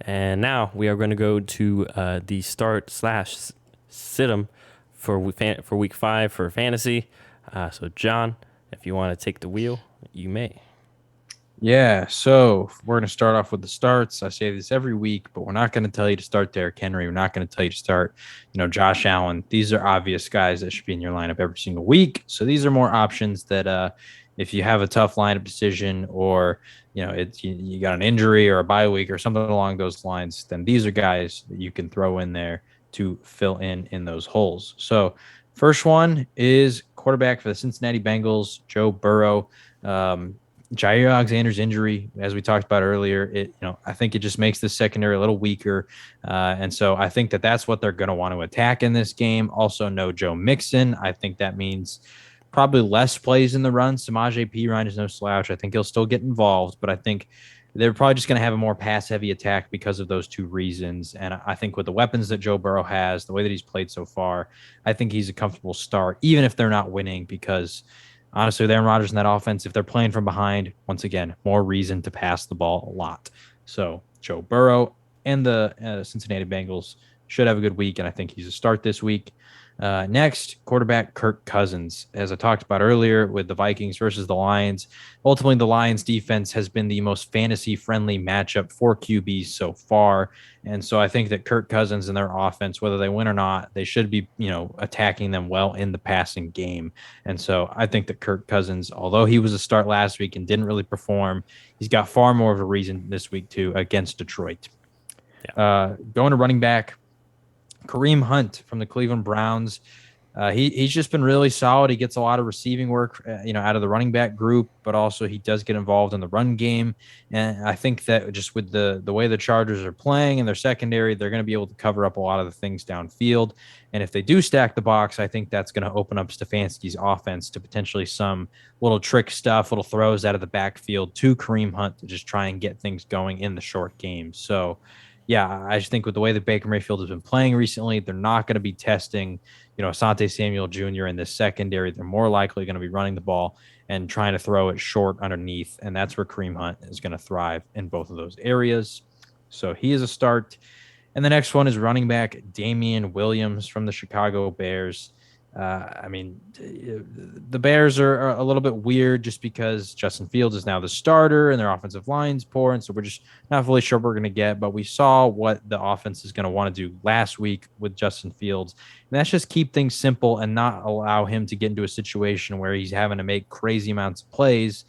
And now we are going to go to the start slash sit 'em for week 5 for fantasy. So John, if you want to take the wheel, you may. Yeah, so we're going to start off with the starts. I say this every week, but we're not going to tell you to start Derrick Henry. We're not going to tell you to start, Josh Allen. These are obvious guys that should be in your lineup every single week. So these are more options that if you have a tough lineup decision or, you got an injury or a bye week or something along those lines, then these are guys that you can throw in there to fill in those holes. So first one is quarterback for the Cincinnati Bengals, Joe Burrow. Jair Alexander's injury, as we talked about earlier, I think it just makes the secondary a little weaker, and so I think that that's what they're going to want to attack in this game. Also, no Joe Mixon. I think that means probably less plays in the run. Samaje Perine is no slouch. I think he'll still get involved, but I think they're probably just going to have a more pass-heavy attack because of those two reasons. And I think with the weapons that Joe Burrow has, the way that he's played so far, I think he's a comfortable start, even if they're not winning, because honestly, with Aaron Rodgers in that offense, if they're playing from behind, once again, more reason to pass the ball a lot. So Joe Burrow and the Cincinnati Bengals should have a good week, and I think he's a start this week. Next, quarterback Kirk Cousins. As I talked about earlier with the Vikings versus the Lions, ultimately the Lions defense has been the most fantasy friendly matchup for QBs so far. And so I think that Kirk Cousins and their offense, whether they win or not, they should be, attacking them well in the passing game. And so I think that Kirk Cousins, although he was a start last week and didn't really perform, he's got far more of a reason this week too against Detroit. Going to running back, Kareem Hunt from the Cleveland Browns. He's just been really solid. He gets a lot of receiving work, out of the running back group, but also he does get involved in the run game. And I think that just with the way the Chargers are playing and their secondary, they're going to be able to cover up a lot of the things downfield. And if they do stack the box, I think that's going to open up Stefanski's offense to potentially some little trick stuff, little throws out of the backfield to Kareem Hunt to just try and get things going in the short game. So, yeah, I just think with the way that Baker Mayfield has been playing recently, they're not going to be testing, Asante Samuel Jr. in this secondary. They're more likely going to be running the ball and trying to throw it short underneath. And that's where Kareem Hunt is going to thrive in both of those areas. So he is a start. And the next one is running back Damian Williams from the Chicago Bears. The Bears are a little bit weird just because Justin Fields is now the starter and their offensive line's poor. And so we're just not fully sure what we're going to get. But we saw what the offense is going to want to do last week with Justin Fields. And that's just keep things simple and not allow him to get into a situation where he's having to make crazy amounts of plays.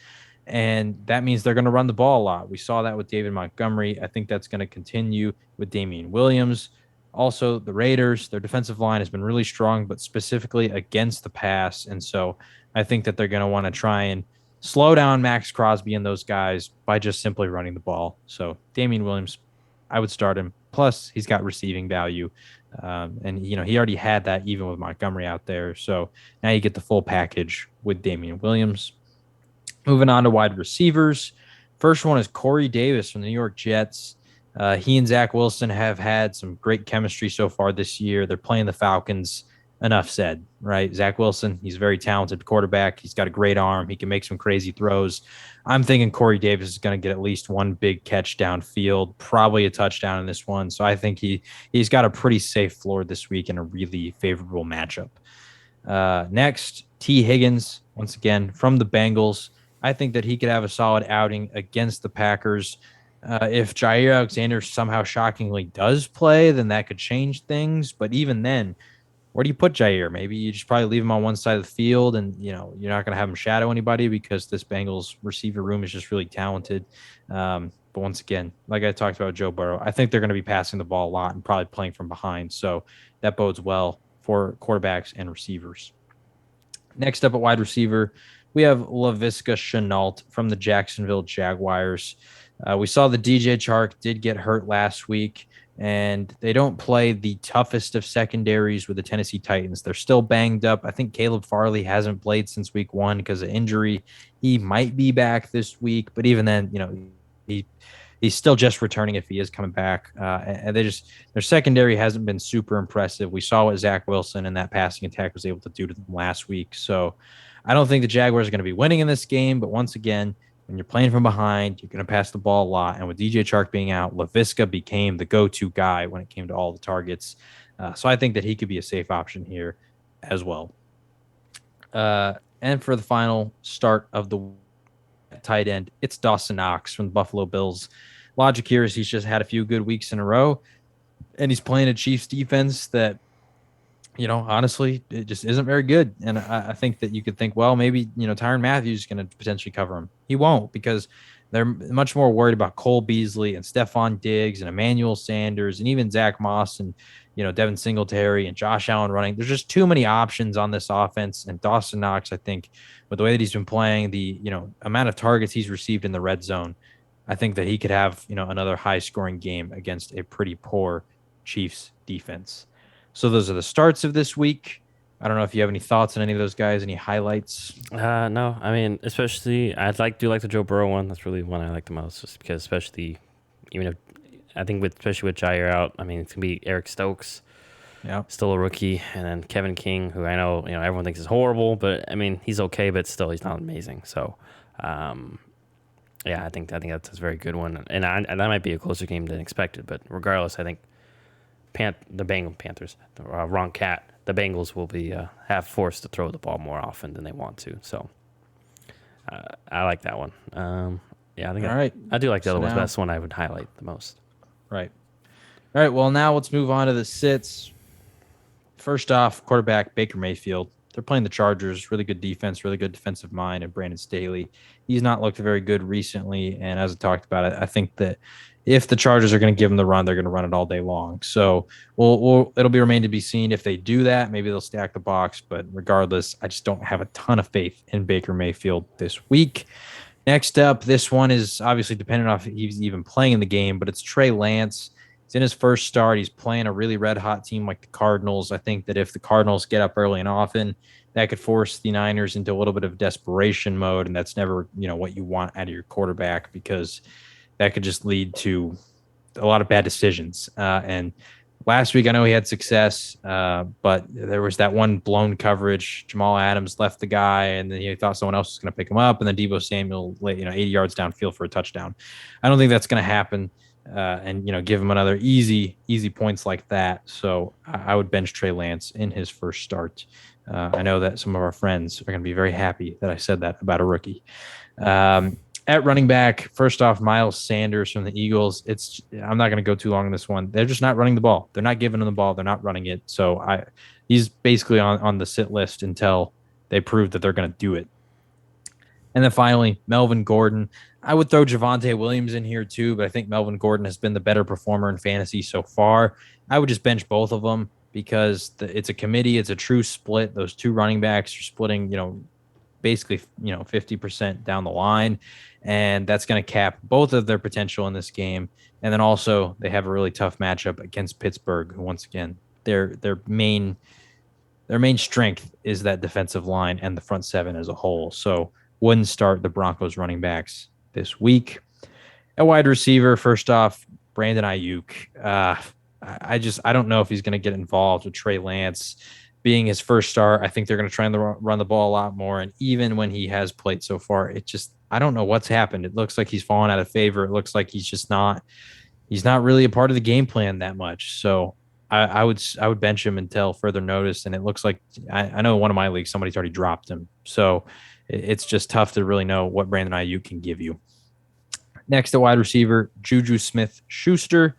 And that means they're going to run the ball a lot. We saw that with David Montgomery. I think that's going to continue with Damian Williams. Also, the Raiders, their defensive line has been really strong, but specifically against the pass. And so I think that they're going to want to try and slow down Max Crosby and those guys by just simply running the ball. So Damian Williams, I would start him. Plus, he's got receiving value. And, he already had that even with Montgomery out there. So now you get the full package with Damian Williams. Moving on to wide receivers. First one is Corey Davis from the New York Jets. He and Zach Wilson have had some great chemistry so far this year. They're playing the Falcons. Enough said, right? Zach Wilson, he's a very talented quarterback. He's got a great arm. He can make some crazy throws. I'm thinking Corey Davis is going to get at least one big catch downfield, probably a touchdown in this one. So I think he's got a pretty safe floor this week in a really favorable matchup. Next, T. Higgins, once again, from the Bengals. I think that he could have a solid outing against the Packers. If Jair Alexander somehow shockingly does play, then that could change things. But even then, where do you put Jair? Maybe you just probably leave him on one side of the field and, you're not going to have him shadow anybody because this Bengals receiver room is just really talented. But once again, like I talked about Joe Burrow, I think they're going to be passing the ball a lot and probably playing from behind. So that bodes well for quarterbacks and receivers. Next up at wide receiver, we have Laviska Shenault from the Jacksonville Jaguars. We saw the DJ Chark did get hurt last week, and they don't play the toughest of secondaries with the Tennessee Titans. They're still banged up. I think Caleb Farley hasn't played since week 1 because of injury. He might be back this week, but even then, he's still just returning if he is coming back. And their secondary hasn't been super impressive. We saw what Zach Wilson and that passing attack was able to do to them last week. So I don't think the Jaguars are going to be winning in this game, but once again, When you're playing from behind, you're going to pass the ball a lot. And with DJ Chark being out, LaVisca became the go-to guy when it came to all the targets. So I think that he could be a safe option here as well. And for the final start of the tight end, it's Dawson Knox from the Buffalo Bills. Logic here is he's just had a few good weeks in a row, and he's playing a Chiefs defense that, honestly, it just isn't very good. And I think that you could think, well, maybe, Tyrann Matthew is going to potentially cover him. He won't, because they're much more worried about Cole Beasley and Stephon Diggs and Emmanuel Sanders and even Zach Moss and, Devin Singletary and Josh Allen running. There's just too many options on this offense. And Dawson Knox, I think, with the way that he's been playing, the, amount of targets he's received in the red zone, I think that he could have, another high scoring game against a pretty poor Chiefs defense. So those are the starts of this week. I don't know if you have any thoughts on any of those guys, any highlights. No, I mean, especially do like the Joe Burrow one. That's really one I like the most, just because, especially, even if I think especially with Jair out, I mean, it's gonna be Eric Stokes, Yeah. still a rookie, and then Kevin King, who I know everyone thinks is horrible, but I mean he's okay, but still he's not amazing. So, yeah, I think that's a very good one, and that might be a closer game than expected. But regardless, I think the Panthers, wrong cat. The Bengals will be have forced to throw the ball more often than they want to. So I like that one. Yeah, I think All right. I do like the other ones, but now- that's the one I would highlight the most. Right. All right. Well, now let's move on to the sits. First off, quarterback Baker Mayfield. They're playing the Chargers. Really good defense, really good defensive mind, and Brandon Staley. He's not looked very good recently, and as I talked about it, I think that if the Chargers are going to give him the run, they're going to run it all day long. So it'll be remain to be seen if they do that. Maybe they'll stack the box, but regardless, I just don't have a ton of faith in Baker Mayfield this week. Next up, this one is obviously dependent on if he's even playing in the game, but it's Trey Lance. He's in his first start. He's playing a really red hot team like the Cardinals. I think that if the Cardinals get up early and often, that could force the Niners into a little bit of desperation mode, and that's never, what you want out of your quarterback, because that could just lead to a lot of bad decisions. And last week, I know he had success, but there was that one blown coverage. Jamal Adams left the guy, and then he thought someone else was going to pick him up, and then Deebo Samuel, 80 yards downfield for a touchdown. I don't think that's going to happen. And give him another easy points like that. So I would bench Trey Lance in his first start. I know that some of our friends are going to be very happy that I said that about a rookie. At running back, first off, Miles Sanders from the Eagles. I'm not going to go too long on this one. They're just not running the ball. They're not giving him the ball. They're not running it. So he's basically on the sit list until they prove that they're going to do it. And then finally, Melvin Gordon. I would throw Javonte Williams in here too, but I think Melvin Gordon has been the better performer in fantasy so far. I would just bench both of them because it's a committee. It's a true split. Those two running backs are splitting, basically, 50% down the line. And that's going to cap both of their potential in this game. And then also they have a really tough matchup against Pittsburgh, who once again, their main strength is that defensive line and the front seven as a whole. So wouldn't start the Broncos running backs this week. At wide receiver, first off, Brandon Ayuk. I don't know if he's going to get involved with Trey Lance being his first start. I think they're going to try and run the ball a lot more. And even when he has played so far, I don't know what's happened. It looks like he's fallen out of favor. It looks like he's not really a part of the game plan that much. So I would bench him until further notice. And it looks like I know in one of my leagues, somebody's already dropped him. So it's just tough to really know what Brandon Ayuk can give you. Next to wide receiver, Juju Smith-Schuster.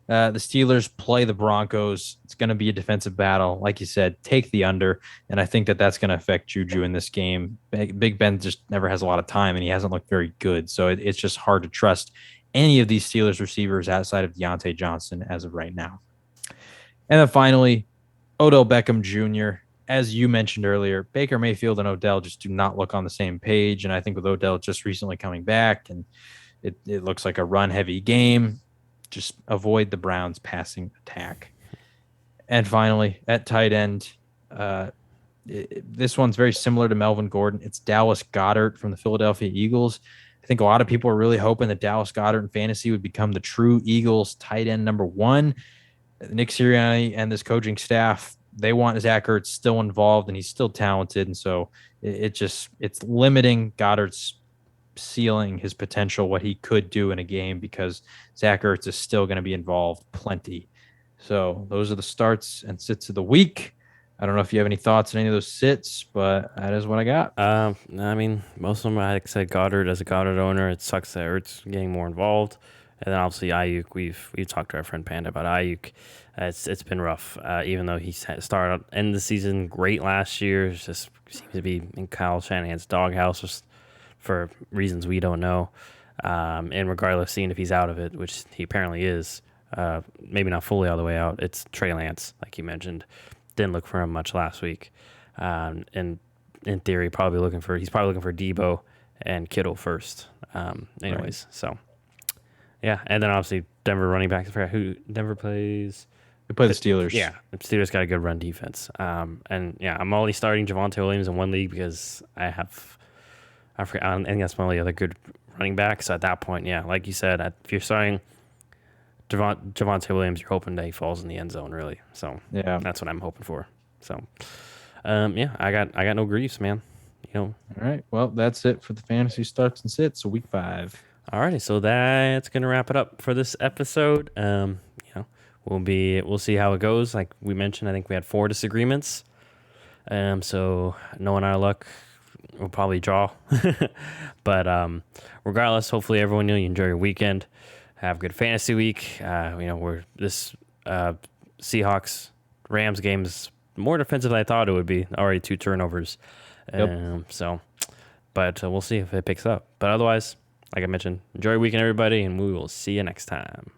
The Steelers play the Broncos. It's going to be a defensive battle. Like you said, take the under, and I think that that's going to affect Juju in this game. Big Ben just never has a lot of time, and he hasn't looked very good, so it's just hard to trust any of these Steelers receivers outside of Deontay Johnson as of right now. And then finally, Odell Beckham Jr., as you mentioned earlier, Baker Mayfield and Odell just do not look on the same page. And I think with Odell just recently coming back and it looks like a run-heavy game, just avoid the Browns' passing attack. And finally, at tight end, this one's very similar to Melvin Gordon. It's Dallas Goedert from the Philadelphia Eagles. I think a lot of people are really hoping that Dallas Goedert in fantasy would become the true Eagles tight end number one. Nick Sirianni and this coaching staff, they want Zach Ertz still involved, and he's still talented. And so it's limiting Goddard's ceiling, his potential, what he could do in a game because Zach Ertz is still going to be involved plenty. So those are the starts and sits of the week. I don't know if you have any thoughts on any of those sits, but that is what I got. I mean, most of them, like I said, Goddard, as a Goddard owner, it sucks that Ertz getting more involved. And then obviously Ayuk, we've talked to our friend Panda about Ayuk. It's been rough, even though he started end the season great last year. It just seems to be in Kyle Shanahan's doghouse just for reasons we don't know. And regardless, seeing if he's out of it, which he apparently is, maybe not fully all the way out. It's Trey Lance, like you mentioned. Didn't look for him much last week, and in theory, he's probably looking for Debo and Kittle first. Anyways, right. So yeah, and then obviously Denver running backs. I forgot who Denver plays. They play the Steelers. Yeah, the Steelers got a good run defense. And yeah, I'm only starting Javonte Williams in one league because I forgot. I think that's my only other good running back. So at that point, yeah, like you said, if you're starting Javonte Williams, you're hoping that he falls in the end zone, really. So yeah, that's what I'm hoping for. So, yeah, I got no griefs, man. All right. Well, that's it for the fantasy starts and sits. So week 5. Alrighty, so that's gonna wrap it up for this episode. We'll see how it goes. Like we mentioned, I think we had 4 disagreements. So knowing our luck, we'll probably draw. But regardless, hopefully everyone you enjoy your weekend. Have a good fantasy week. We're this Seahawks Rams game is more defensive than I thought it would be. Already 2 turnovers. Yep. But we'll see if it picks up. But otherwise, like I mentioned, enjoy your weekend, everybody, and we will see you next time.